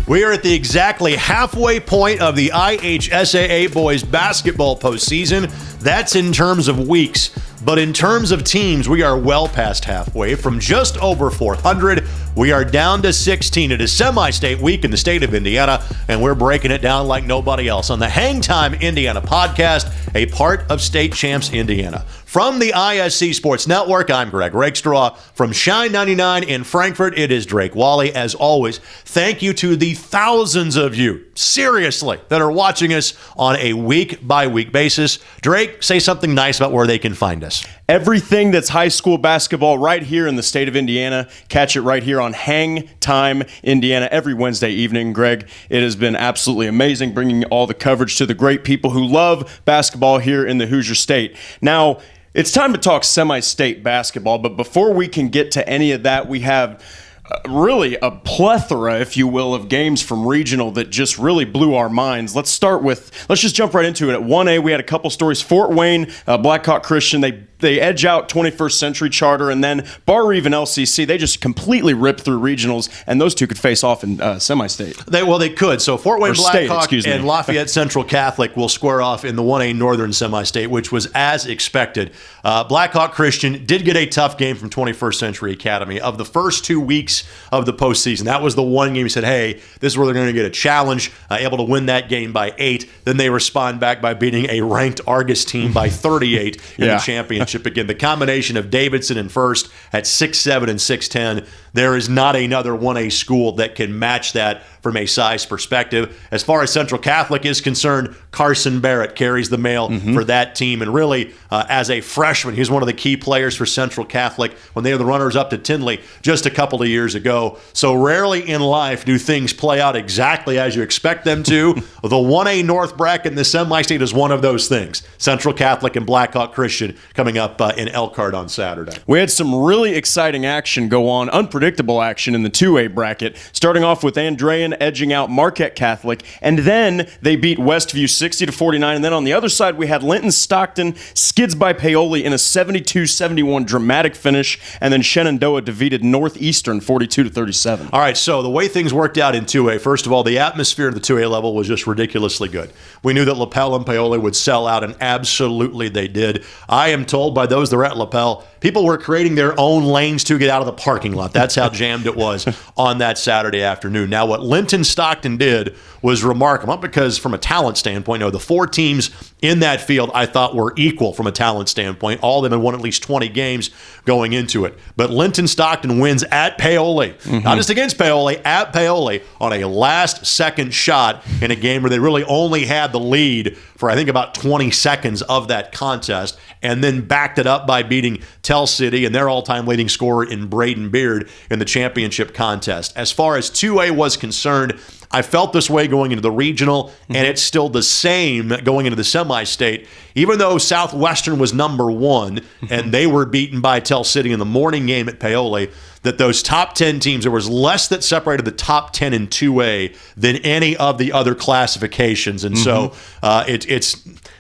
We are at the exactly halfway point of the IHSAA boys basketball postseason. That's in terms of weeks. But in terms of teams, we are well past halfway. From just over 400, we are down to 16. It is semi-state week in the state of Indiana, and we're breaking it down like nobody else on the HangTime Indiana podcast, a part of State Champs Indiana. From the ISC Sports Network, I'm Greg Rakestraw. From Shine 99 in Frankfurt, it is Drake Wally. As always, thank you to the thousands of you, seriously, that are watching us on a week-by-week basis. Drake, say something nice about where they can find us. Everything that's high school basketball right here in the state of Indiana. Catch it right here on HangTime Indiana every Wednesday evening. Greg, it has been absolutely amazing bringing all the coverage to the great people who love basketball here in the Hoosier State. Now, it's time to talk semi-state basketball, but before we can get to any of that, we have really a plethora, if you will, of games from regional that just really blew our minds. Let's just jump right into it. At 1A, we had a couple stories. Fort Wayne, Blackhawk Christian, they edge out 21st Century Charter, and then Bar Eve and LCC, they just completely ripped through regionals, and those two could face off in semi-state. They could. So Fort Wayne Blackhawk and Lafayette Central Catholic will square off in the 1A Northern semi-state, which was as expected. Blackhawk Christian did get a tough game from 21st Century Academy. Of the first 2 weeks of the postseason, that was the one game we said, hey, this is where they're going to get a challenge, able to win that game by 8. Then they respond back by beating a ranked Argus team by 38 in the championship. Again, the combination of Davidson and First at 6'7" and 6'10", there is not another 1A school that can match that from a size perspective. As far as Central Catholic is concerned, Carson Barrett carries the mail for that team. And really, as a freshman, he's one of the key players for Central Catholic when they were the runners-up to Tinley just a couple of years ago. So rarely in life do things play out exactly as you expect them to. The 1A North bracket in the semi-state is one of those things. Central Catholic and Blackhawk Christian coming up in Elkhart on Saturday. We had some really exciting action go on, unpredictable action in the 2A bracket, starting off with Andrean edging out Marquette Catholic, and then they beat Westview 60-49, and then on the other side we had Linton Stockton skids by Paoli in a 72-71 dramatic finish, and then Shenandoah defeated Northeastern 42-37. All right, so the way things worked out in 2A, first of all, the atmosphere at the 2A level was just ridiculously good. We knew that LaPel and Paoli would sell out, and absolutely they did. I am told by those that were at LaPel, people were creating their own lanes to get out of the parking lot. That's how jammed it was on that Saturday afternoon. Now, what Linton Stockton did was remarkable, not because from a talent standpoint. No, the 4 teams in that field I thought were equal from a talent standpoint. All of them had won at least 20 games going into it. But Linton Stockton wins at Paoli, not just against Paoli, at Paoli on a last-second shot in a game where they really only had the lead for, I think, about 20 seconds of that contest, and then backed it up by beating Tell City and their all-time leading scorer in Braden Beard in the championship contest. As far as 2A was concerned, I felt this way going into the regional, and it's still the same going into the semi-state. Even though Southwestern was number 1 and they were beaten by Tell City in the morning game at Paoli, that those top 10 teams, there was less that separated the top 10 in 2A than any of the other classifications. And so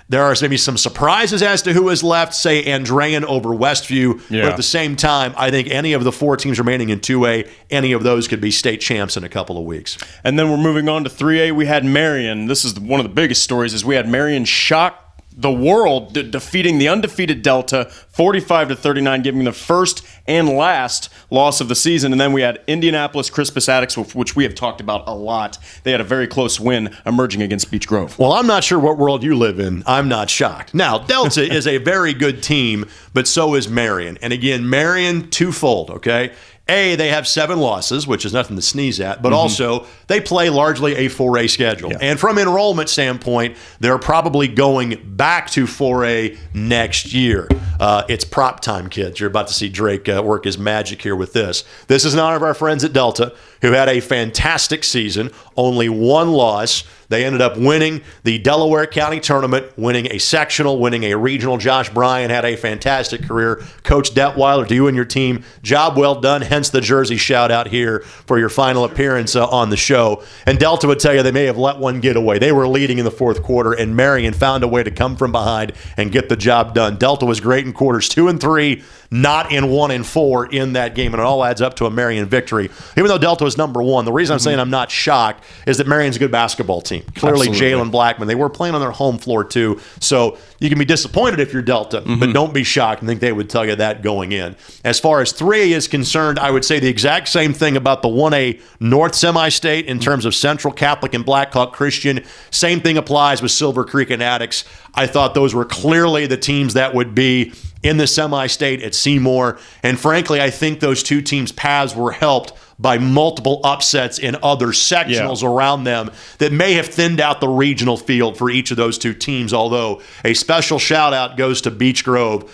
there are maybe some surprises as to who is left, say Andrean over Westview. But at the same time, I think any of the 4 teams remaining in 2A, any of those could be state champs in a couple of weeks. And then we're moving on to 3A. We had Marion. This is one of the biggest stories, is we had Marion shock the world, defeating the undefeated Delta 45-39, giving the first and last loss of the season. And then we had Indianapolis Crispus Attucks, which we have talked about a lot. They had a very close win emerging against Beech Grove. Well, I'm not sure what world you live in. I'm not shocked. Now, Delta is a very good team, but so is Marion. And again, Marion twofold, okay? A, they have 7 losses, which is nothing to sneeze at, but also they play largely a 4A schedule. And from an enrollment standpoint, they're probably going back to 4A next year. It's prop time, kids. You're about to see Drake work his magic here with this. This is in honor of our friends at Delta, who had a fantastic season, only 1 loss. They ended up winning the Delaware County Tournament, winning a sectional, winning a regional. Josh Bryan had a fantastic career. Coach Detweiler, to you and your team, job well done, hence the jersey shout out here for your final appearance on the show. And Delta would tell you they may have let one get away. They were leading in the fourth quarter, and Marion found a way to come from behind and get the job done. Delta was great in quarters 2 and 3, not in 1 and 4 in that game, and it all adds up to a Marion victory. Even though Delta was number 1, the reason I'm saying I'm not shocked is that Marion's a good basketball team. Clearly, Jalen Blackman, they were playing on their home floor too, so you can be disappointed if you're Delta, but don't be shocked. I think they would tell you that going in. As far as 3A is concerned, I would say the exact same thing about the 1A North Semi-State in terms of Central Catholic and Black Hawk Christian. Same thing applies with Silver Creek and Attucks. I thought those were clearly the teams that would be in the semi-state at Seymour. And frankly, I think those two teams' paths were helped by multiple upsets in other sectionals around them that may have thinned out the regional field for each of those two teams, although a special shout-out goes to Beech Grove.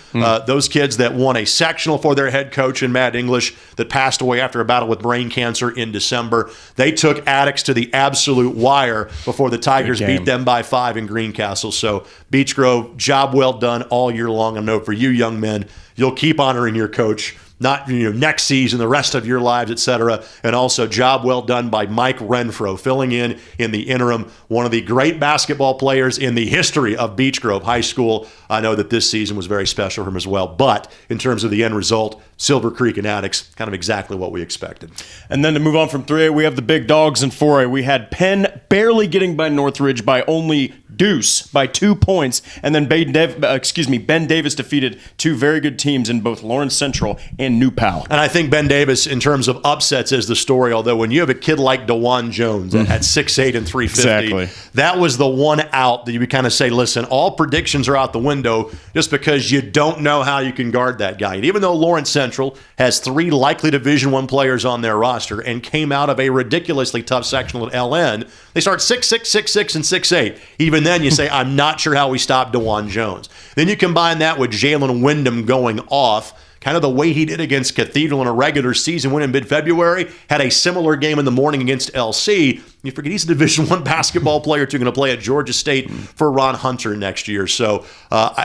Those kids that won a sectional for their head coach in Matt English that passed away after a battle with brain cancer in December. They took Attucks to the absolute wire before the Tigers beat them by 5 in Greencastle. So Beech Grove, job well done all year long. I know for you young men, you'll keep honoring your coach, not next season, the rest of your lives, etc. And also, job well done by Mike Renfro, filling in the interim. One of the great basketball players in the history of Beech Grove High School. I know that this season was very special for him as well. But in terms of the end result, Silver Creek and Attucks, kind of exactly what we expected. And then to move on from 3A, we have the big dogs in 4A. We had Penn barely getting by Northridge by only Deuce by 2 points, and then Ben Davis defeated two very good teams in both Lawrence Central and New Pal. And I think Ben Davis, in terms of upsets, is the story, although when you have a kid like DeJuan Jones at 6'8 and 350, that was the one out that you would kind of say, listen, all predictions are out the window just because you don't know how you can guard that guy. And even though Lawrence Central has 3 likely Division I players on their roster and came out of a ridiculously tough sectional at LN, they start 6'6", 6'6", and 6'8". Even then, you say, I'm not sure how we stop DeJuan Jones. Then you combine that with Jalen Wyndham going off, kind of the way he did against Cathedral in a regular season win in mid-February, had a similar game in the morning against LC. You forget he's a Division I basketball player too, going to play at Georgia State for Ron Hunter next year. So,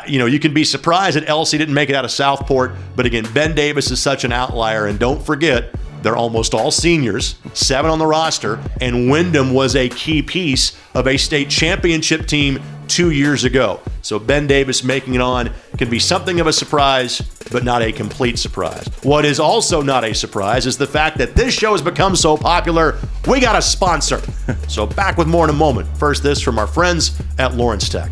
you can be surprised that LC didn't make it out of Southport. But again, Ben Davis is such an outlier. And don't forget, they're almost all seniors, 7 on the roster, and Wyndham was a key piece of a state championship team 2 years ago. So Ben Davis making it on can be something of a surprise, but not a complete surprise. What is also not a surprise is the fact that this show has become so popular, we got a sponsor. So back with more in a moment. First, this from our friends at Lawrence Tech.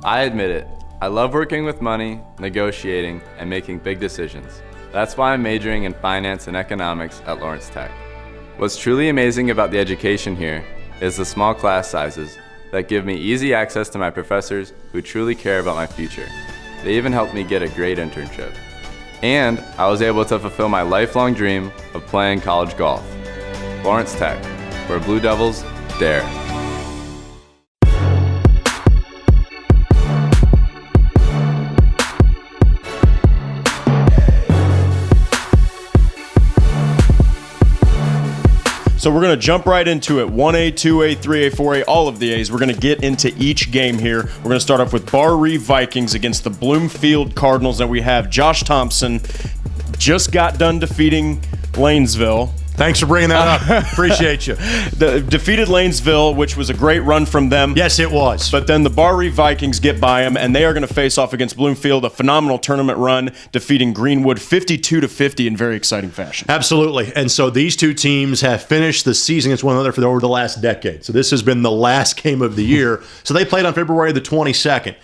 I admit it, I love working with money, negotiating, and making big decisions. That's why I'm majoring in finance and economics at Lawrence Tech. What's truly amazing about the education here is the small class sizes that give me easy access to my professors who truly care about my future. They even helped me get a great internship. And I was able to fulfill my lifelong dream of playing college golf. Lawrence Tech, where Blue Devils dare. So we're going to jump right into it. 1A, 2A, 3A, 4A, all of the A's. We're going to get into each game here. We're going to start off with Bar Vikings against the Bloomfield Cardinals. And we have Josh Thompson just got done defeating Lanesville. Thanks for bringing that up. Appreciate you. Defeated Lanesville, which was a great run from them. Yes, it was. But then the Bar Vikings get by them, and they are going to face off against Bloomfield, a phenomenal tournament run, defeating Greenwood 52-50 in very exciting fashion. Absolutely. And so these two teams have finished the season against one another for over the last decade. So this has been the last game of the year. So they played on February the 22nd.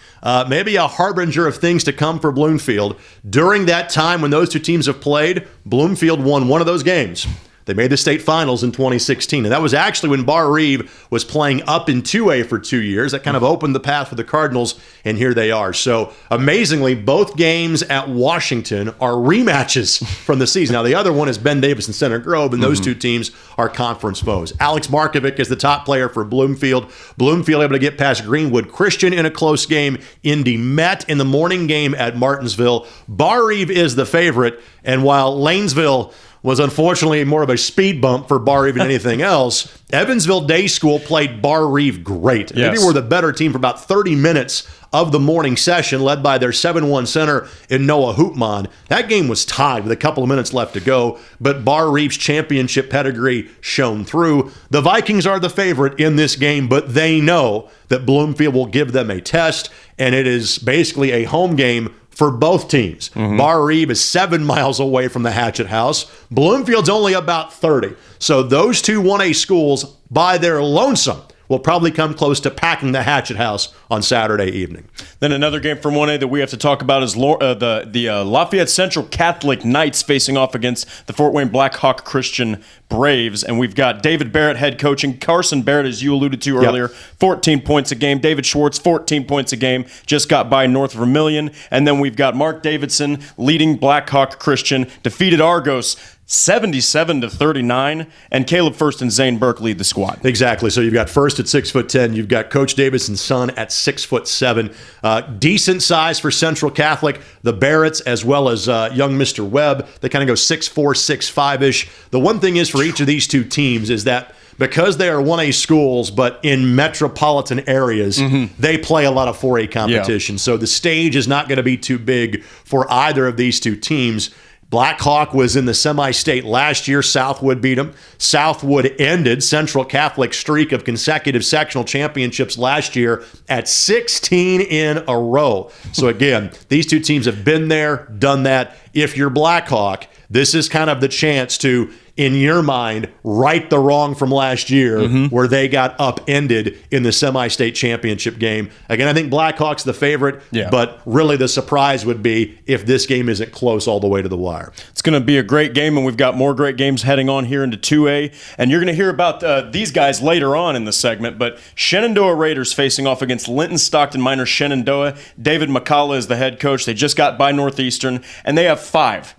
Maybe a harbinger of things to come for Bloomfield. During that time when those two teams have played, Bloomfield won one of those games. They made the state finals in 2016, and that was actually when Bar Reeve was playing up in 2A for 2 years. That kind of opened the path for the Cardinals, and here they are. So amazingly, both games at Washington are rematches from the season. Now, the other one is Ben Davis and Center Grove, and those two teams are conference foes. Alex Markovic is the top player for Bloomfield. Bloomfield able to get past Greenwood Christian in a close game. Indy met in the morning game at Martinsville. Bar Reeve is the favorite, and while Lanesville was unfortunately more of a speed bump for Bar Reeve than anything else, Evansville Day School played Bar Reeve great. Yes. Maybe were the better team for about 30 minutes of the morning session, led by their 7-1 center in Noah Hoopman. That game was tied with a couple of minutes left to go, but Bar Reeve's championship pedigree shone through. The Vikings are the favorite in this game, but they know that Bloomfield will give them a test, and it is basically a home game for both teams. Bar Reeve is 7 miles away from the Hatchet House. Bloomfield's only about 30. So those two 1A schools, by their lonesome, will probably come close to packing the Hatchet House on Saturday evening. Then another game from 1A that we have to talk about is the Lafayette Central Catholic Knights facing off against the Fort Wayne Blackhawk Christian Braves. And we've got David Barrett head coaching. Carson Barrett, as you alluded to earlier, 14 points a game. David Schwartz, 14 points a game. Just got by north of a million. And then we've got Mark Davidson leading Blackhawk Christian. Defeated Argos 77-39, and Caleb First and Zane Burke lead the squad. Exactly. So you've got First at 6'10", you've got Coach Davidson's son at 6'7". Decent size for Central Catholic. The Barretts, as well as young Mr. Webb, they kind of go 6'4", 6'5"-ish. The one thing is for each of these two teams is that because they are 1A schools, but in metropolitan areas, they play a lot of 4A competition. So the stage is not going to be too big for either of these two teams. Blackhawk was in the semi-state last year. Southwood beat them. Southwood ended Central Catholic's streak of consecutive sectional championships last year at 16 in a row. So again, these two teams have been there, done that. If you're Blackhawk, this is kind of the chance to, in your mind, right the wrong from last year where they got upended in the semi-state championship game. Again, I think Blackhawk's the favorite, but really the surprise would be if this game isn't close all the way to the wire. It's going to be a great game, and we've got more great games heading on here into 2A. And you're going to hear about these guys later on in the segment, but Shenandoah Raiders facing off against Linton Stockton Miners Shenandoah. David McCullough is the head coach. They just got by Northeastern, and they have five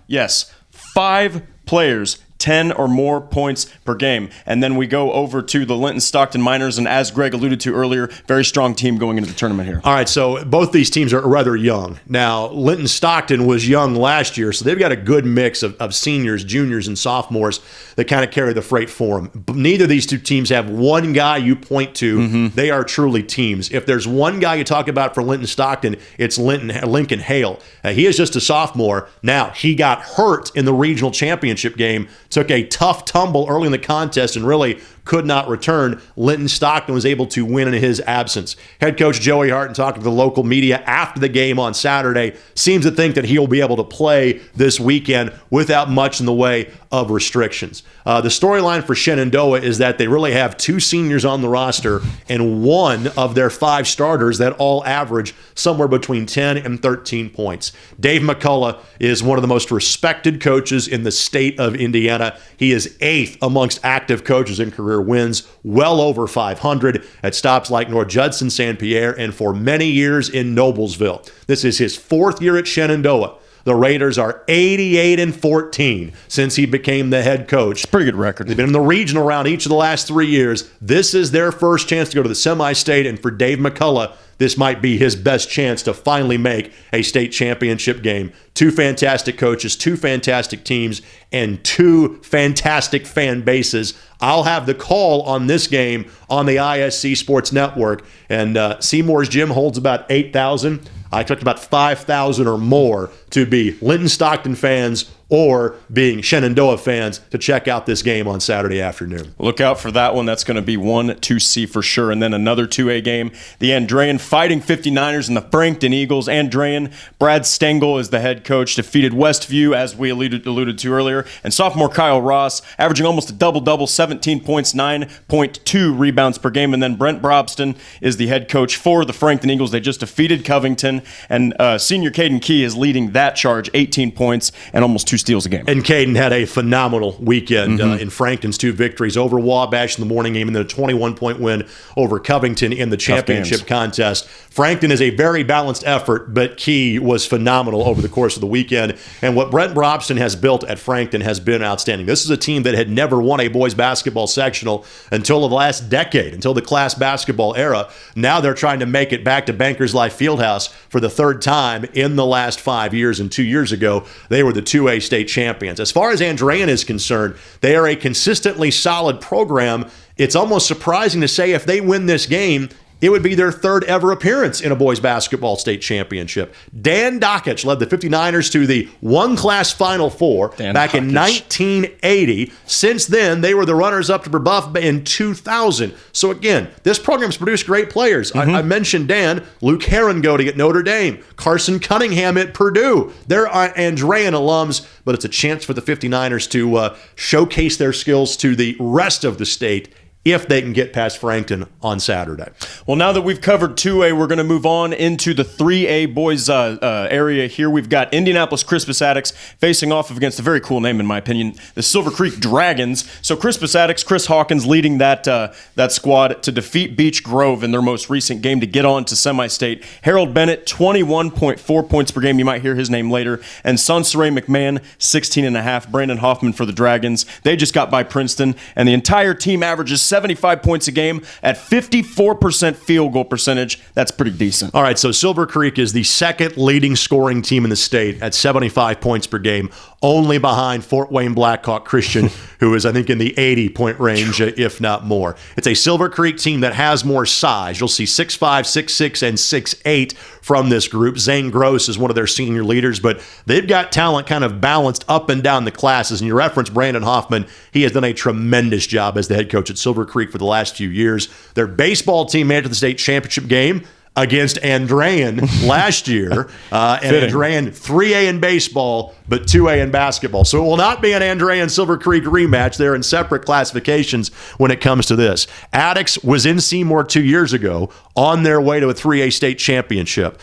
players 10 or more points per game. And then we go over to the Linton Stockton Miners, and as Greg alluded to earlier, very strong team going into the tournament here. All right, so both these teams are rather young. Now, Linton Stockton was young last year, so they've got a good mix of seniors, juniors, and sophomores that kind of carry the freight for them. Neither of these two teams have one guy you point to. They are truly teams. If there's one guy you talk about for Linton Stockton, it's Lincoln Hale. He is just a sophomore. Now, he got hurt in the regional championship game, took a tough tumble early in the contest and really could not return. Linton Stockton was able to win in his absence. Head coach Joey Harton, talking to the local media after the game on Saturday, seems to think that he'll be able to play this weekend without much in the way of restrictions. The storyline for Shenandoah is that they really have two seniors on the roster and one of their five starters that all average somewhere between 10 and 13 points. Dave McCullough is one of the most respected coaches in the state of Indiana. He is 8th amongst active coaches in career wins, well over 500 at stops like North Judson, San Pierre, and for many years in Noblesville. This is his 4th year at Shenandoah. The Raiders are 88-14 since he became the head coach. It's a pretty good record. They've been in the regional round each of the last 3 years. This is their first chance to go to the semi-state, and for Dave McCullough, this might be his best chance to finally make a state championship game. Two fantastic coaches, two fantastic teams, and two fantastic fan bases. I'll have the call on this game on the ISC Sports Network, and Seymour's Gym holds about 8,000. I expect about 5,000 or more to be Linton Stockton fans or being Shenandoah fans to check out this game on Saturday afternoon. Look out for that one. That's going to be one to see for sure. And then another 2A game, the Andrean Fighting 59ers and the Frankton Eagles. Andrean, Brad Stengel is the head coach, defeated Westview, as we alluded to earlier. And sophomore Kyle Ross, averaging almost a double-double, 17 points, 9.2 rebounds per game. And then Brent Brobston is the head coach for the Frankton Eagles. They just defeated Covington. And senior Caden Key is leading that charge, 18 points and almost 2 steals a game. And Caden had a phenomenal weekend in Frankton's 2 victories over Wabash in the morning game and then a 21-point win over Covington in the championship contest. Frankton is a very balanced effort, but Key was phenomenal over the course of the weekend. And what Brent Brobson has built at Frankton has been outstanding. This is a team that had never won a boys basketball sectional until the last decade, until the class basketball era. Now they're trying to make it back to Bankers Life Fieldhouse for the 3rd time in the last 5 years. And 2 years ago, they were the 2A state champions. As far as Andrean is concerned, they are a consistently solid program. It's almost surprising to say if they win this game, it would be their 3rd ever appearance in a boys basketball state championship. Dan Dockich led the 59ers to the one-class Final Four back in 1980. Since then, they were the runners-up to Brebeuf in 2000. So again, this program's produced great players. I mentioned Dan, Luke Herringold at Notre Dame, Carson Cunningham at Purdue. They're Andrean alums, but it's a chance for the 59ers to showcase their skills to the rest of the state if they can get past Frankton on Saturday. Well, now that we've covered 2A, we're going to move on into the 3A boys area here. We've got Indianapolis Crispus Attucks facing off against a very cool name, in my opinion, the Silver Creek Dragons. So Crispus Attucks, Chris Hawkins leading that squad to defeat Beech Grove in their most recent game to get on to semi-state. Harold Bennett, 21.4 points per game. You might hear his name later. And Sonsaray McMahon, 16.5. Brandon Hoffman for the Dragons. They just got by Princeton, and the entire team averages 75 points a game at 54% field goal percentage. That's pretty decent. All right, so Silver Creek is the 2nd leading scoring team in the state at 75 points per game, only behind Fort Wayne Blackhawk Christian, who is, I think, in the 80-point range, if not more. It's a Silver Creek team that has more size. You'll see 6'5", 6'6", and 6'8" from this group. Zane Gross is one of their senior leaders, but they've got talent kind of balanced up and down the classes. And you reference Brandon Hoffman. He has done a tremendous job as the head coach at Silver Creek for the last few years. Their baseball team made it to the state championship game against Andrean last year. And Andrean 3A in baseball, but 2A in basketball. So it will not be an Andrean Silver Creek rematch. They're in separate classifications when it comes to this. Attucks was in Seymour 2 years ago on their way to a 3A state championship.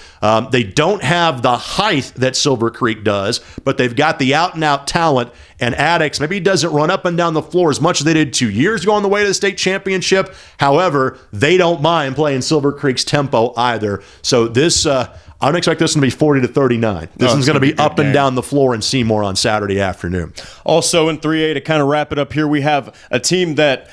They don't have the height that Silver Creek does, but they've got the out-and-out talent. And Attucks, maybe he doesn't run up and down the floor as much as they did 2 years ago on the way to the state championship. However, they don't mind playing Silver Creek's tempo either. So this, I'm expecting this to be 40-39. This is going to be up and down the floor in Seymour on Saturday afternoon. Also in 3A, to kind of wrap it up here, we have a team that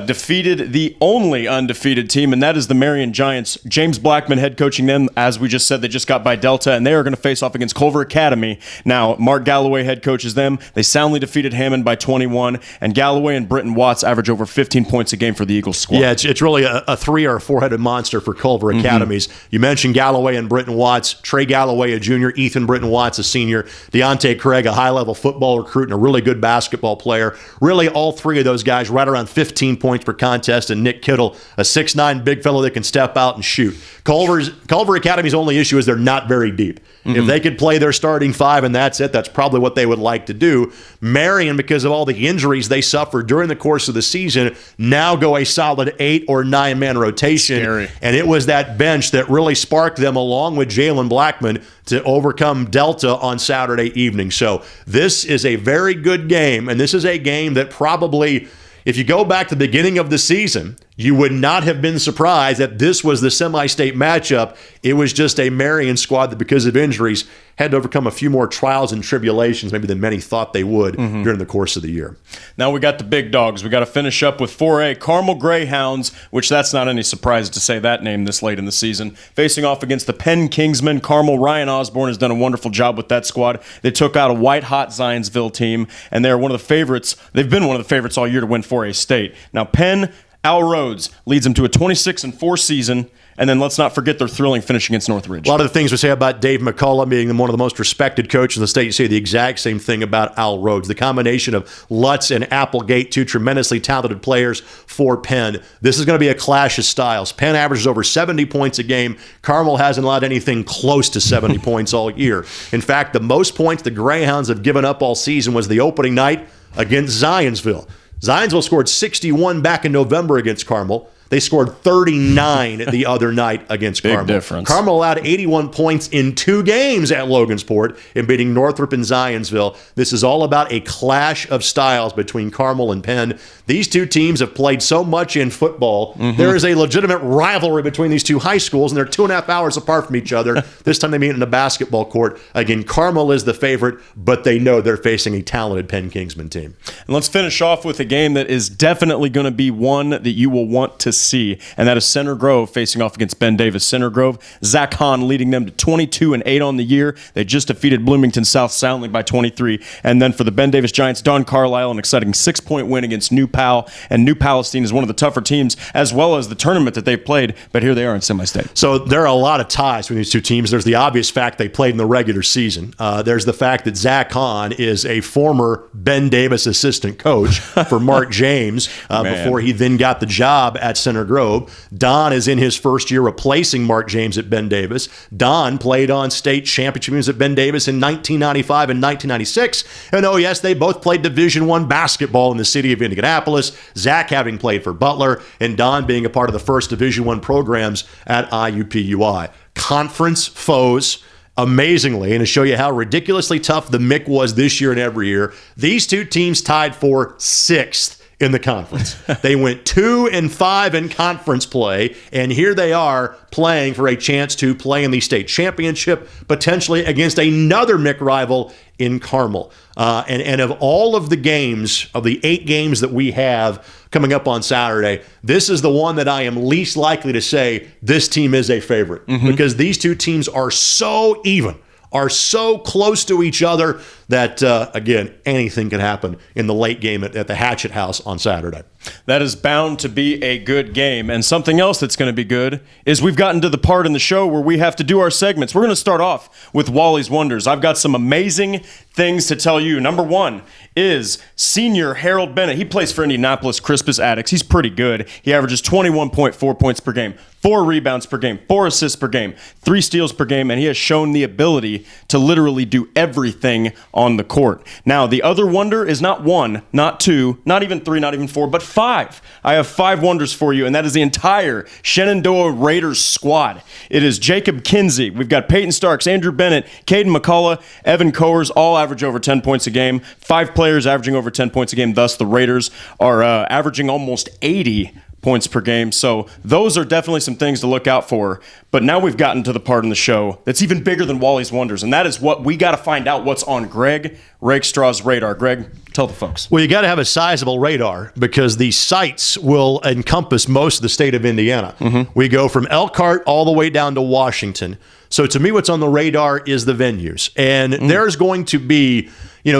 defeated the only undefeated team, and that is the Marion Giants. James Blackman head coaching them. As we just said, they just got by Delta, and they are going to face off against Culver Academy. Now, Mark Galloway head coaches them. They soundly defeated Hammond by 21, and Galloway and Britton Watts average over 15 points a game for the Eagles squad. Yeah, it's really a 3 or 4-headed monster for Culver Academies. You mentioned Galloway and Britton Watts. Trey Galloway, a junior. Ethan Britton Watts, a senior. Deontay Craig, a high-level football recruit and a really good basketball player. Really, all 3 of those guys right around 15 points per contest, and Nick Kittle, a 6'9" big fellow that can step out and shoot. Culver Academy's only issue is they're not very deep. If they could play their starting 5 and that's it, that's probably what they would like to do. Marion, because of all the injuries they suffered during the course of the season, now go a solid 8 or 9-man rotation. Scary. And it was that bench that really sparked them, along with Jalen Blackman, to overcome Delta on Saturday evening. So this is a very good game, and this is a game that probably, if you go back to the beginning of the season, you would not have been surprised that this was the semi-state matchup. It was just a Marion squad that, because of injuries, had to overcome a few more trials and tribulations maybe than many thought they would during the course of the year. Now we got the big dogs. We got to finish up with 4A, Carmel Greyhounds, which that's not any surprise to say that name this late in the season. Facing off against the Penn Kingsmen, Carmel. Ryan Osborne has done a wonderful job with that squad. They took out a white-hot Zionsville team, and they're one of the favorites. They've been one of the favorites all year to win 4A state. Now Penn, Al Rhodes leads them to a 26-4 season, and then let's not forget their thrilling finish against Northridge. A lot of the things we say about Dave McCullough being one of the most respected coaches in the state, you say the exact same thing about Al Rhodes. The combination of Lutz and Applegate, 2 tremendously talented players for Penn. This is going to be a clash of styles. Penn averages over 70 points a game. Carmel hasn't allowed anything close to 70 points all year. In fact, the most points the Greyhounds have given up all season was the opening night against Zionsville. Zionsville scored 61 back in November against Carmel. They scored 39 the other night against Carmel. Difference. Carmel allowed 81 points in 2 games at Logansport in beating Northrop and Zionsville. This is all about a clash of styles between Carmel and Penn. These two teams have played so much in football. There is a legitimate rivalry between these two high schools, and they're 2.5 hours apart from each other. This time they meet in a basketball court. Again, Carmel is the favorite, but they know they're facing a talented Penn Kingsman team. And let's finish off with a game that is definitely going to be one that you will want to see, and that is Center Grove facing off against Ben Davis. Center Grove, Zach Hahn leading them to 22-8 on the year. They just defeated Bloomington South soundly by 23. And then for the Ben Davis Giants, Don Carlisle, an exciting 6-point win against New Pal. And New Palestine is one of the tougher teams, as well as the tournament that they've played, but here they are in semi-state. So there are a lot of ties between these two teams. There's the obvious fact they played in the regular season. There's the fact that Zach Hahn is a former Ben Davis assistant coach for Mark James before he then got the job at Center Grove. Don is in his first year replacing Mark James at Ben Davis. Don played on state championship teams at Ben Davis in 1995 and 1996. And oh yes, they both played Division I basketball in the city of Indianapolis. Zach having played for Butler and Don being a part of the first Division I programs at IUPUI. Conference foes. Amazingly, and to show you how ridiculously tough the MIC was this year and every year, these two teams tied for 6th in the conference. They went 2-5 in conference play, and here they are playing for a chance to play in the state championship, potentially against another MIC rival in Carmel. And of all of the games, of the 8 games that we have coming up on Saturday, this is the one that I am least likely to say this team is a favorite, because these two teams are so even, are so close to each other that, again, anything can happen in the late game at the Hatchet House on Saturday. That is bound to be a good game. And something else that's going to be good is we've gotten to the part in the show where we have to do our segments. We're going to start off with Wally's Wonders. I've got some amazing things to tell you. Number 1 is senior Harold Bennett. He plays for Indianapolis Crispus Attucks. He's pretty good. He averages 21.4 points per game, 4 rebounds per game, 4 assists per game, 3 steals per game, and he has shown the ability to literally do everything on the court. Now, the other wonder is not 1, not 2, not even 3, not even 4, but 5. I have 5 wonders for you, and that is the entire Shenandoah Raiders squad. It is Jacob Kinsey. We've got Peyton Starks, Andrew Bennett, Caden McCullough, Evan Coers, all average over 10 points a game. 5 players averaging over 10 points a game. Thus, the Raiders are averaging almost 80 points per game. So those are definitely some things to look out for. But now we've gotten to the part in the show that's even bigger than Wally's Wonders, and that is what we got to find out what's on Greg Rakestraw's radar. Greg, tell the folks. Well, you got to have a sizable radar because the sites will encompass most of the state of Indiana. We go from Elkhart all the way down to Washington. So to me, what's on the radar is the venues. And there's going to be,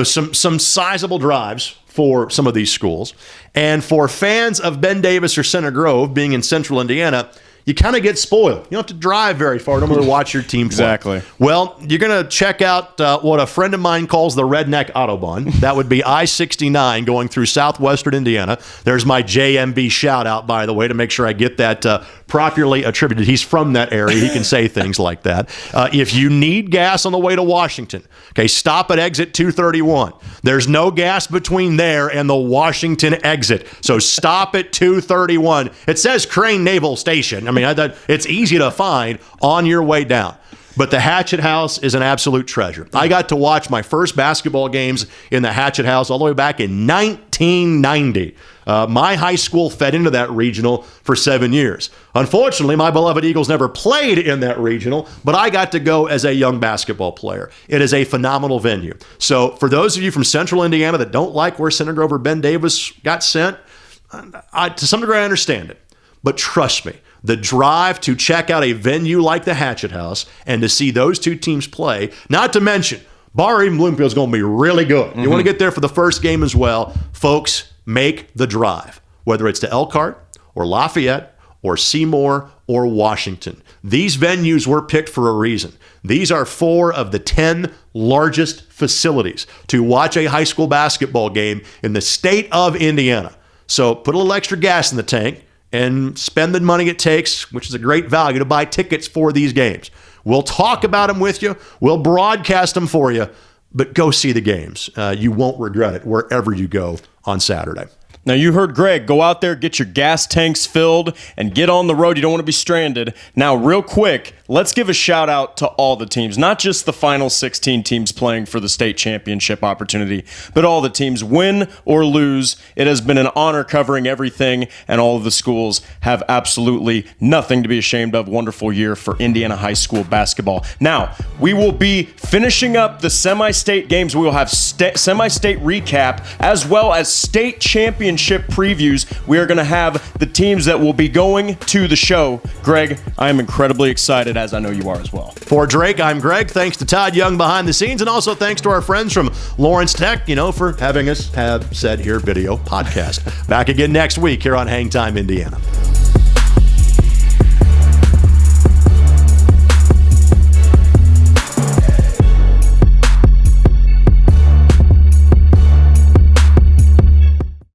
some sizable drives for some of these schools. And for fans of Ben Davis or Center Grove being in central Indiana, you kind of get spoiled. You don't have to drive very far to watch your team play. Exactly. Well, you're going to check out what a friend of mine calls the Redneck Autobahn. That would be I-69 going through southwestern Indiana. There's my JMB shout out, by the way, to make sure I get that properly attributed. He's from that area. He can say things like that. If you need gas on the way to Washington, okay, stop at exit 231. There's no gas between there and the Washington exit. So stop at 231. It says Crane Naval Station. I mean, it's easy to find on your way down. But the Hatchet House is an absolute treasure. I got to watch my first basketball games in the Hatchet House all the way back in 1990. My high school fed into that regional for 7 years. Unfortunately, my beloved Eagles never played in that regional, but I got to go as a young basketball player. It is a phenomenal venue. So for those of you from central Indiana that don't like where Center Grove or Ben Davis got sent, to some degree I understand it. But trust me, the drive to check out a venue like the Hatchet House and to see those two teams play, not to mention, Bar-Even Bloomfield is going to be really good. You want to get there for the first game as well. Folks, make the drive, whether it's to Elkhart or Lafayette or Seymour or Washington. These venues were picked for a reason. These are 4 of the 10 largest facilities to watch a high school basketball game in the state of Indiana. So put a little extra gas in the tank and spend the money it takes, which is a great value, to buy tickets for these games. We'll talk about them with you. We'll broadcast them for you, but go see the games. You won't regret it wherever you go on Saturday. Now, you heard Greg. Go out there, get your gas tanks filled, and get on the road. You don't want to be stranded. Now, real quick, let's give a shout out to all the teams, not just the final 16 teams playing for the state championship opportunity, but all the teams, win or lose. It has been an honor covering everything, and all of the schools have absolutely nothing to be ashamed of. Wonderful year for Indiana high school basketball. Now, we will be finishing up the semi-state games. We will have semi-state recap as well as state championship previews. We are going to have the teams that will be going to the show. Greg, I am incredibly excited, as I know you are as well. For Drake, I'm Greg. Thanks to Todd Young behind the scenes, and also thanks to our friends from Lawrence Tech, for having us have said here video podcast. Back again next week here on HangTime Indiana.